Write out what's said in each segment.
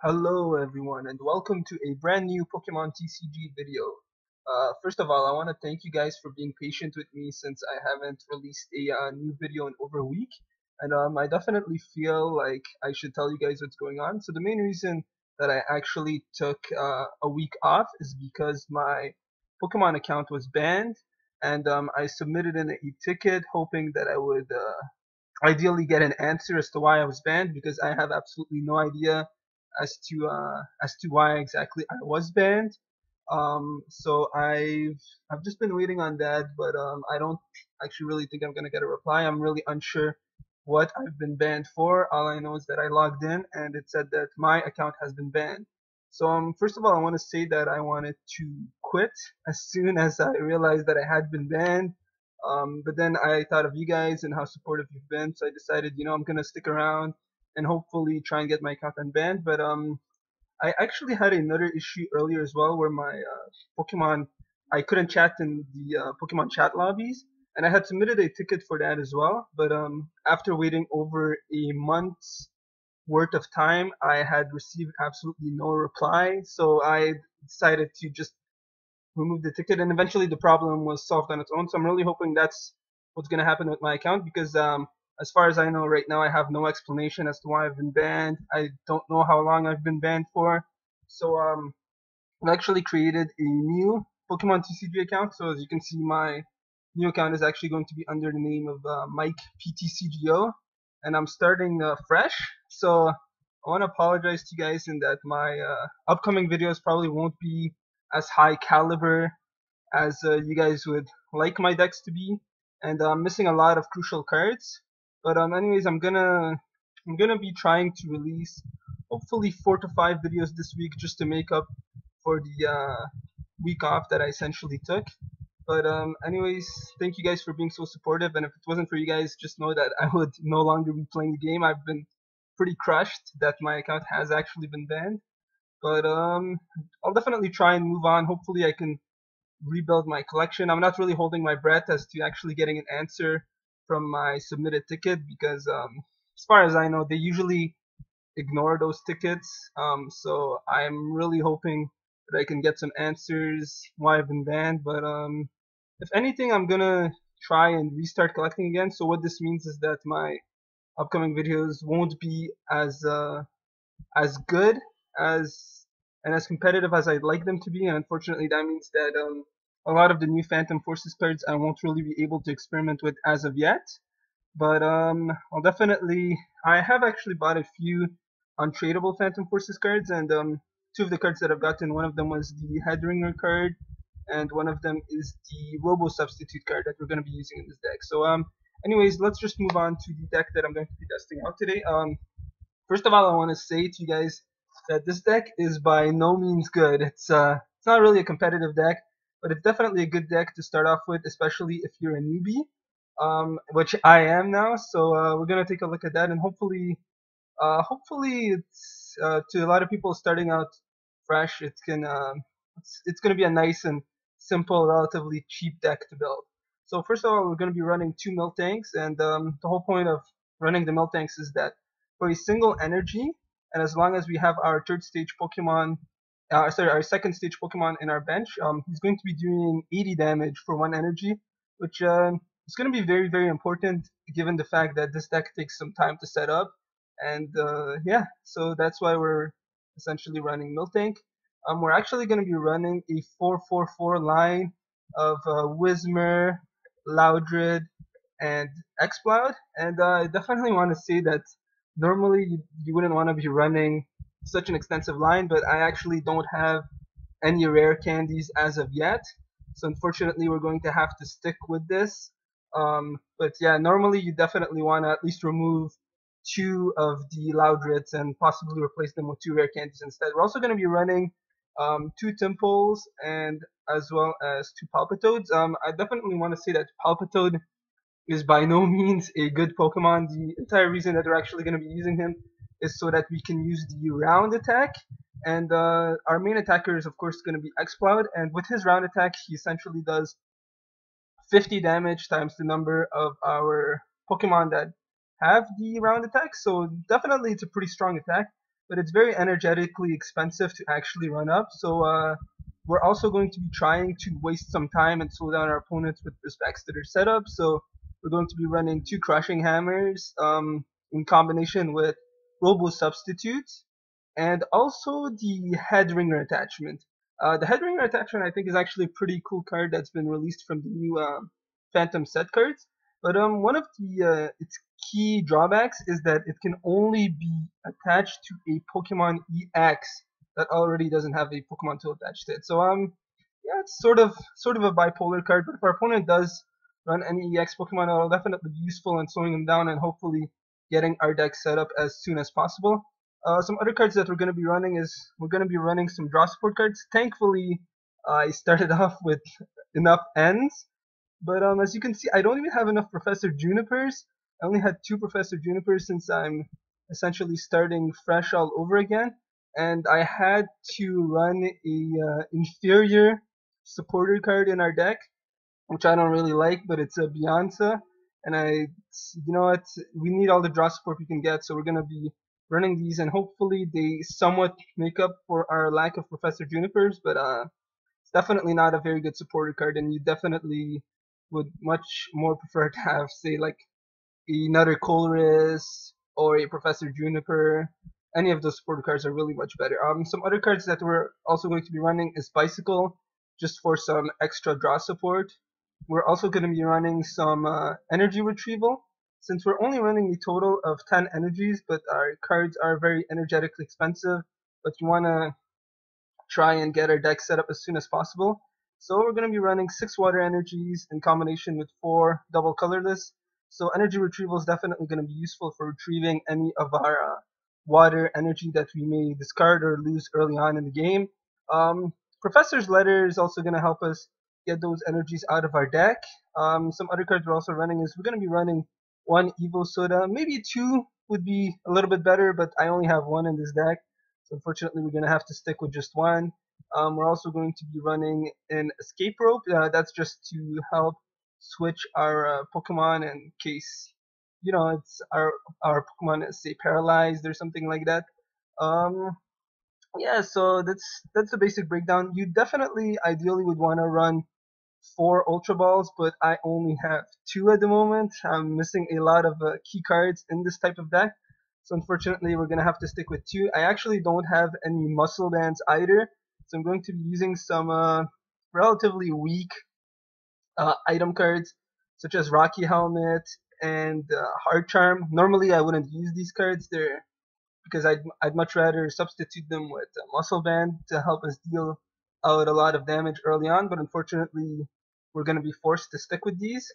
Hello everyone and welcome to a brand new Pokemon TCG video. First of all, I want to thank you guys for being patient with me since I haven't released a new video in over a week. And I definitely feel like I should tell you guys what's going on. So the main reason that I actually took a week off is because my Pokemon account was banned, and I submitted in a ticket hoping that I would ideally get an answer as to why I was banned, because I have absolutely no idea as to why exactly I was banned. So I've just been waiting on that, but I don't actually really think I'm gonna get a reply. I'm really unsure what I've been banned for. All I know is that I logged in and it said that my account has been banned. So first of all, I want to say that I wanted to quit as soon as I realized that I had been banned. But then I thought of you guys and how supportive you've been, so I decided, I'm gonna stick around and hopefully try and get my account unbanned. But I actually had another issue earlier as well, where my Pokemon I couldn't chat in the Pokemon chat lobbies, and I had submitted a ticket for that as well. But after waiting over a month's worth of time, I had received absolutely no reply. So I decided to just remove the ticket, and eventually the problem was solved on its own. So I'm really hoping that's what's going to happen with my account, because as far as I know right now, I have no explanation as to why I've been banned. I don't know how long I've been banned for. So I've actually created a new Pokemon TCG account. So as you can see, my new account is actually going to be under the name of MikePTCGO, and I'm starting fresh. So I want to apologize to you guys in that my upcoming videos probably won't be as high caliber as you guys would like my decks to be, and I'm missing a lot of crucial cards. But anyways, I'm gonna be trying to release hopefully 4 to 5 videos this week, just to make up for the week off that I essentially took. But anyways, thank you guys for being so supportive. And if it wasn't for you guys, just know that I would no longer be playing the game. I've been pretty crushed that my account has actually been banned. But I'll definitely try and move on. Hopefully, I can rebuild my collection. I'm not really holding my breath as to actually getting an answer from my submitted ticket, because as far as I know, they usually ignore those tickets. So I'm really hoping that I can get some answers why I've been banned. But if anything, I'm gonna try and restart collecting again. So what this means is that my upcoming videos won't be as good as and as competitive as I'd like them to be, and unfortunately that means that a lot of the new Phantom Forces cards I won't really be able to experiment with as of yet. But I'll definitely I have actually bought a few untradeable Phantom Forces cards, and two of the cards that I've gotten, one of them was the Headringer card, and one of them is the Robo Substitute card that we're going to be using in this deck. So anyways, let's just move on to the deck that I'm going to be testing out today. First of all, I want to say to you guys that this deck is by no means good. It's not really a competitive deck, but it's definitely a good deck to start off with, especially if you're a newbie, which I am now. So we're gonna take a look at that, and hopefully it's to a lot of people starting out fresh. It's gonna be a nice and simple, relatively cheap deck to build. So first of all, we're gonna be running 2 Miltanks, and the whole point of running the Miltanks is that for a single energy, and as long as we have our third stage Pokemon, our second stage Pokemon in our bench, he's going to be doing 80 damage for 1 energy, which is going to be very, very important given the fact that this deck takes some time to set up. And yeah, so that's why we're essentially running Miltank. We're actually going to be running a 4-4-4 line of Whismur, Loudred, and Exploud, and I definitely want to say that normally you wouldn't want to be running such an extensive line, but I actually don't have any rare candies as of yet, so unfortunately we're going to have to stick with this. But yeah, normally you definitely want to at least remove 2 of the Loudreds and possibly replace them with 2 rare candies instead. We're also going to be running 2 Timples and as well as 2 Palpitoads. I definitely want to say that Palpitoad is by no means a good Pokemon. The entire reason that we're actually going to be using him is so that we can use the round attack, and our main attacker is of course going to be Exploud, and with his round attack he essentially does 50 damage times the number of our Pokemon that have the round attack, so definitely it's a pretty strong attack. but it's very energetically expensive to actually run up. So we're also going to be trying to waste some time and slow down our opponents with respects to their setup. So we're going to be running 2 crushing hammers in combination with Robo Substitute, and also the head ringer attachment. The head ringer attachment I think is actually a pretty cool card that's been released from the new Phantom set cards. But one of its key drawbacks is that it can only be attached to a Pokemon EX that already doesn't have a Pokemon tool attached to it. So yeah, it's sort of a bipolar card. But if our opponent does run any EX Pokemon, it'll definitely be useful in slowing them down and hopefully getting our deck set up as soon as possible. Some other cards that we're going to be running is we're going to be running some draw support cards. Thankfully, I started off with enough ends, but as you can see, I don't even have enough Professor Junipers. I only had 2 Professor Junipers since I'm essentially starting fresh all over again, and I had to run a inferior supporter card in our deck, which I don't really like, but it's a Beyonce, and you know what, we need all the draw support we can get, so we're gonna be running these, and hopefully they somewhat make up for our lack of Professor Junipers, but it's definitely not a very good supporter card, and you definitely would much more prefer to have, say, like another Colress or a Professor Juniper. Any of those supporter cards are really much better. Some other cards that we're also going to be running is Bicycle, just for some extra draw support. We're also going to be running some energy retrieval, since we're only running a total of 10 energies, but our cards are very energetically expensive, but you want to try and get our deck set up as soon as possible. So we're going to be running 6 water energies in combination with 4 double colorless. So energy retrieval is definitely going to be useful for retrieving any of our water energy that we may discard or lose early on in the game. Professor's Letter is also going to help us get those energies out of our deck. Some other cards we're also running is we're going to be running 1 Evo Soda. Maybe 2 would be a little bit better, but I only have 1 in this deck. So unfortunately, we're going to have to stick with just 1. We're also going to be running an Escape Rope. That's just to help switch our Pokemon in case, you know, it's our Pokemon is, say, paralyzed or something like that. Yeah, so that's the basic breakdown. You definitely, ideally, would want to run 4 Ultra Balls, but I only have 2 at the moment. I'm missing a lot of key cards in this type of deck. So unfortunately, we're going to have to stick with 2. I actually don't have any muscle bands either. So I'm going to be using some relatively weak item cards, such as Rocky Helmet and Hard Charm. Normally, I wouldn't use these cards. They're because I'd much rather substitute them with Muscle Band to help us deal out a lot of damage early on. But unfortunately, we're going to be forced to stick with these.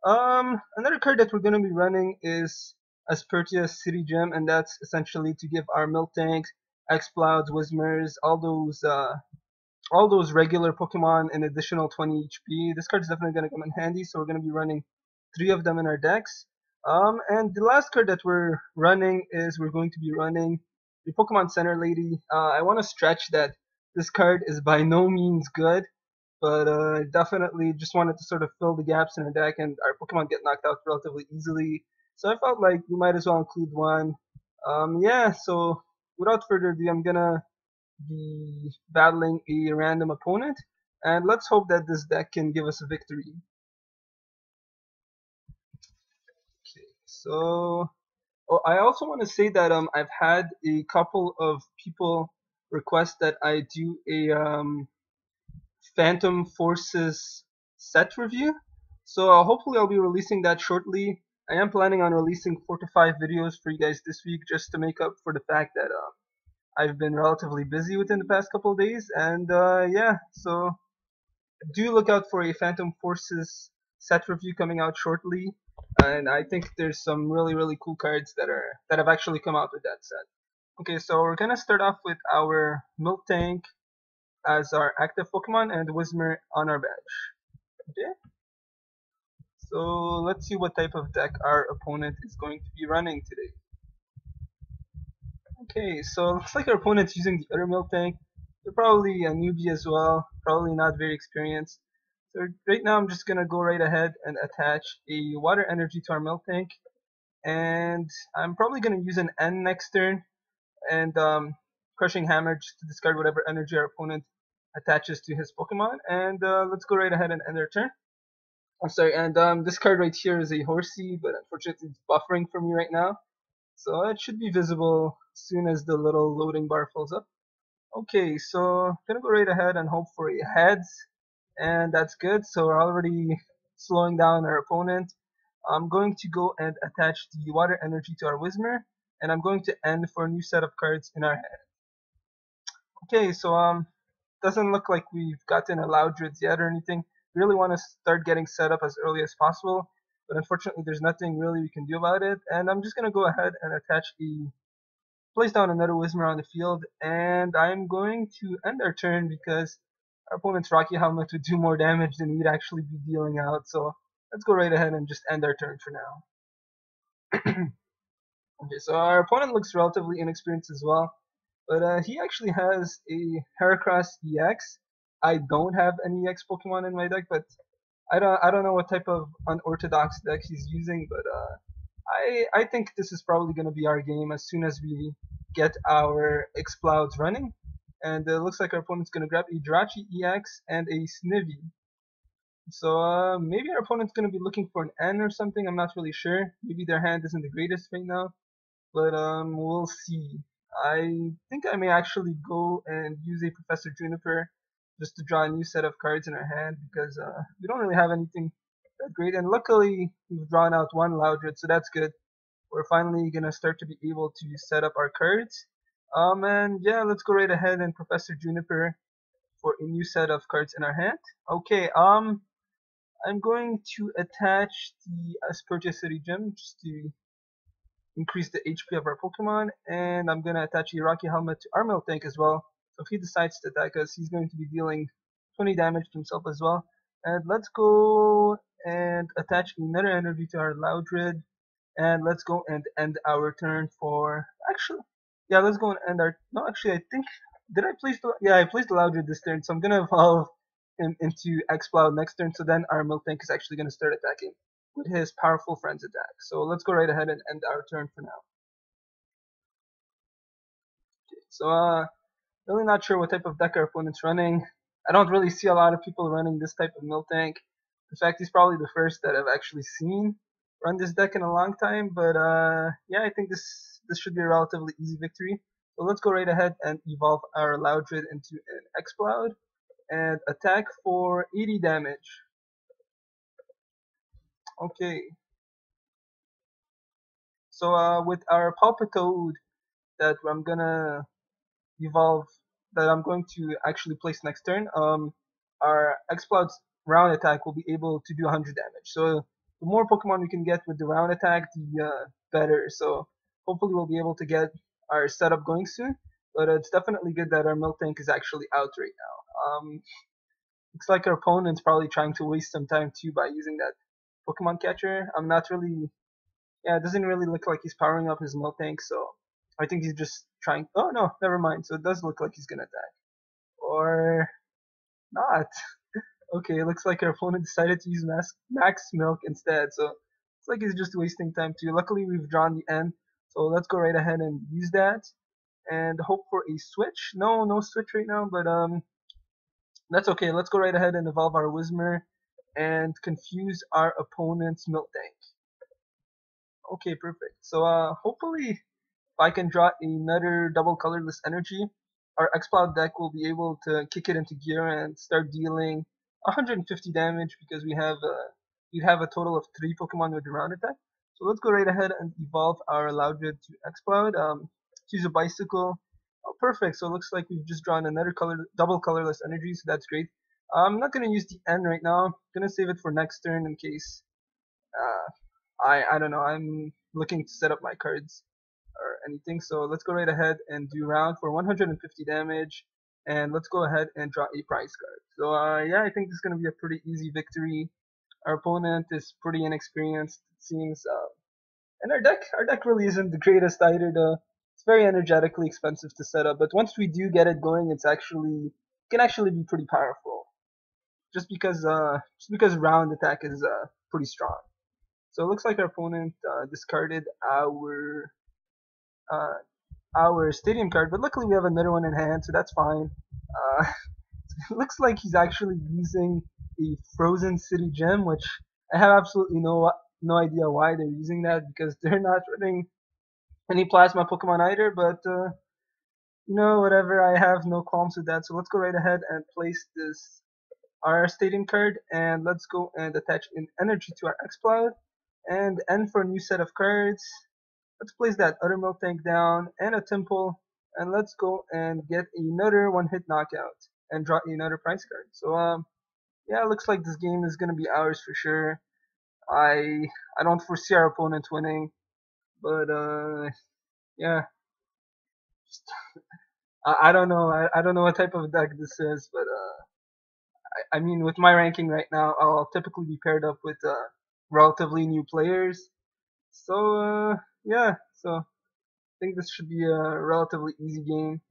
Another card that we're going to be running is Aspertia's City Gem, and that's essentially to give our Miltanks, Explouds, Whismers, all those regular Pokemon an additional 20 HP. This card is definitely going to come in handy, so we're going to be running 3 of them in our decks. And the last card that we're running is we're going to be running the Pokemon Center Lady. I want to stretch that this card is by no means good, but definitely just wanted to sort of fill the gaps in our deck, and our Pokemon get knocked out relatively easily. So I felt like we might as well include one. Yeah, so without further ado, I'm gonna be battling a random opponent, and let's hope that this deck can give us a victory. Okay, so I also want to say that I've had a couple of people request that I do a Phantom Forces set review. So hopefully I'll be releasing that shortly. I am planning on releasing 4 to 5 videos for you guys this week, just to make up for the fact that I've been relatively busy within the past couple of days. And yeah, so do look out for a Phantom Forces set review coming out shortly. And I think there's some really cool cards that have actually come out with that set. Okay, so we're gonna start off with our Miltank as our active Pokemon and Whismer on our bench. Okay, so let's see what type of deck our opponent is going to be running today. Okay, so looks like our opponent's using the other Miltank. They're probably a newbie as well, probably not very experienced. So right now I'm just gonna go right ahead and attach a water energy to our Miltank, and I'm probably gonna use an N next turn. and Crushing Hammer just to discard whatever energy our opponent attaches to his Pokemon. And let's go right ahead and end our turn. I'm sorry, and this card right here is a Horsey, but unfortunately it's buffering for me right now. So it should be visible as soon as the little loading bar fills up. Okay, so I'm gonna go right ahead and hope for a heads, and that's good. So we're already slowing down our opponent. I'm going to go and attach the water energy to our Whismer, and I'm going to end for a new set of cards in our hand. Okay, so doesn't look like we've gotten a Loudred yet or anything. We really want to start getting set up as early as possible, but unfortunately there's nothing really we can do about it. And I'm just gonna go ahead and place down another Whismer on the field, and I'm going to end our turn because our opponent's Rocky Helmet would do more damage than we'd actually be dealing out. So let's go right ahead and just end our turn for now. Okay, so our opponent looks relatively inexperienced as well, but he actually has a Heracross EX. I don't have any EX Pokemon in my deck, but I don't know what type of unorthodox deck he's using, but I think this is probably going to be our game as soon as we get our Explouds running. And it looks like our opponent's going to grab a Jirachi EX and a Snivy. So maybe our opponent's going to be looking for an N or something. I'm not really sure. Maybe their hand isn't the greatest right now, but we'll see. I think I may actually go and use a Professor Juniper just to draw a new set of cards in our hand because we don't really have anything that great. And luckily, we've drawn out one Loudred, so that's good. We're finally gonna start to be able to set up our cards. And yeah, let's go right ahead and Professor Juniper for a new set of cards in our hand. Okay, I'm going to attach the Aspertia City Gem just to increase the HP of our Pokemon, and I'm gonna attach a Rocky Helmet to our Miltank as well. So if he decides to attack us, he's going to be dealing 20 damage to himself as well. And let's go and attach another energy to our Loudred, and let's go and end our turn for yeah, let's go and end our no actually I think did I place the yeah I placed the Loudred this turn, so I'm gonna evolve him into Exploud next turn, so then our Miltank is actually gonna start attacking with his powerful friends attack. So let's go right ahead and end our turn for now. Okay, so really not sure what type of deck our opponent's running. I don't really see a lot of people running this type of Miltank. In fact, he's probably the first that I've actually seen run this deck in a long time. But yeah, I think this should be a relatively easy victory. So let's go right ahead and evolve our Loudred into an Exploud and attack for 80 damage. Okay. So with our Palpitoad that I'm gonna evolve, that I'm going to actually place next turn, our Exploud's round attack will be able to do 100 damage. So the more Pokemon we can get with the round attack, the better. So hopefully we'll be able to get our setup going soon. But it's definitely good that our Miltank is actually out right now. Looks like our opponent's probably trying to waste some time too by using that Pokemon catcher. I'm not really, yeah, it doesn't really look like he's powering up his Miltank, so I think he's just trying. Oh no, never mind. So it does look like he's gonna attack, or not. Okay, it looks like our opponent decided to use Max Milk instead. So it's like he's just wasting time too. Luckily, we've drawn the end, so let's go right ahead and use that and hope for a switch. No switch right now, but that's okay. Let's go right ahead and evolve our Whismer and confuse our opponent's Miltank. Okay, perfect. So hopefully if I can draw another double colorless energy, our Exploud deck will be able to kick it into gear and start dealing 150 damage because we have a total of 3 Pokemon with the round attack. So let's go right ahead and evolve our Loudred to Exploud. Choose a bicycle. Oh, perfect. So it looks like we've just drawn another double colorless energy, so that's great. I'm not gonna use the N right now. I'm gonna save it for next turn in case I don't know. I'm looking to set up my cards or anything. So let's go right ahead and do round for 150 damage, and let's go ahead and draw a prize card. So yeah, I think this is gonna be a pretty easy victory. Our opponent is pretty inexperienced, it seems, and our deck really isn't the greatest either. It's very energetically expensive to set up, but once we do get it going, it can actually be pretty powerful. Just because round attack is pretty strong. So it looks like our opponent discarded our our stadium card, but luckily we have another one in hand, so that's fine. Uh, it looks like he's actually using a Frozen City gem, which I have absolutely no idea why they're using that because they're not running any plasma Pokemon either. But whatever. I have no qualms with that. So let's go right ahead and place this our stadium card, and let's go and attach an energy to our Exploud, and end for a new set of cards. Let's place that other Miltank down and a Temple, and let's go and get another one-hit knockout and draw another prize card. So yeah, it looks like this game is gonna be ours for sure. I don't foresee our opponent winning, but yeah, I don't know. I don't know what type of deck this is, but I mean, with my ranking right now, I'll typically be paired up with relatively new players. So yeah, so I think this should be a relatively easy game.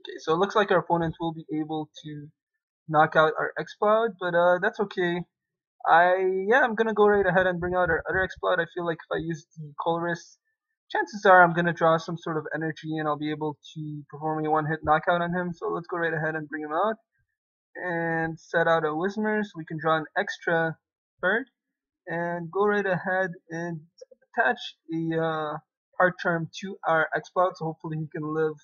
Okay, so it looks like our opponent will be able to knock out our Exploud, but that's okay. I'm gonna go right ahead and bring out our other Exploud. I feel like if I use the Colress, chances are I'm gonna draw some sort of energy and I'll be able to perform a one-hit knockout on him. So let's go right ahead and bring him out and set out a Whismer so we can draw an extra card and go right ahead and attach a Heart Charm to our Exploud so hopefully he can live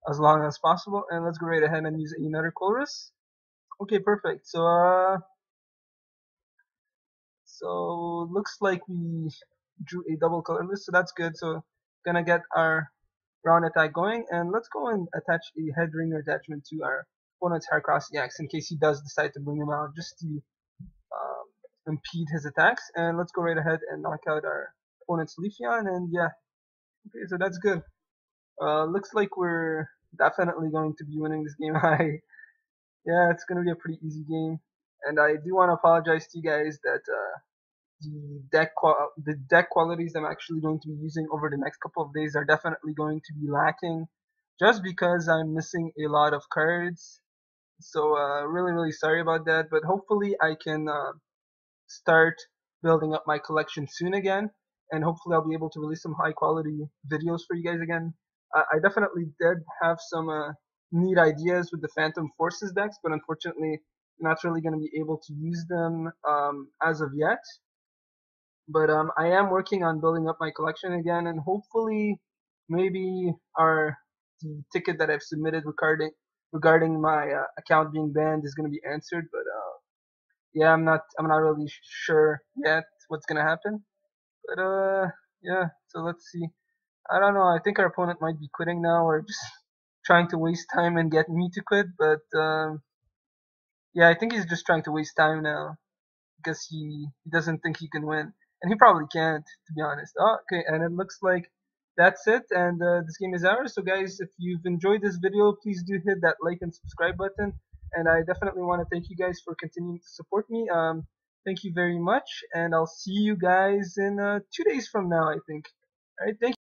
as long as possible. And let's go right ahead and use another Colress. Okay, perfect. So looks like we drew a double colorless, so that's good. So gonna get our round attack going, and let's go and attach a head ringer attachment to our opponent's Heracross EX in case he does decide to bring him out just to impede his attacks. And let's go right ahead and knock out our opponent's Leafeon, and yeah, okay, so that's good. Looks like we're definitely going to be winning this game. Yeah, it's gonna be a pretty easy game, and I do want to apologize to you guys that the deck qualities I'm actually going to be using over the next couple of days are definitely going to be lacking, just because I'm missing a lot of cards. So really sorry about that, but hopefully I can start building up my collection soon again, and hopefully I'll be able to release some high quality videos for you guys again. I definitely did have some neat ideas with the Phantom Forces decks, but unfortunately not really going to be able to use them as of yet. But I am working on building up my collection again, and hopefully maybe the ticket that I've submitted regarding my account being banned is going to be answered. But yeah, I'm not really sure yet what's gonna happen. But yeah, so let's see. I don't know. I think our opponent might be quitting now, or just trying to waste time and get me to quit. But yeah, I think he's just trying to waste time now because he doesn't think he can win, and he probably can't, to be honest. Oh, okay, and it looks like that's it, and this game is ours. So guys, if you've enjoyed this video, please do hit that like and subscribe button, and I definitely want to thank you guys for continuing to support me. Thank you very much, and I'll see you guys in 2 days from now, I think. All right, thank you.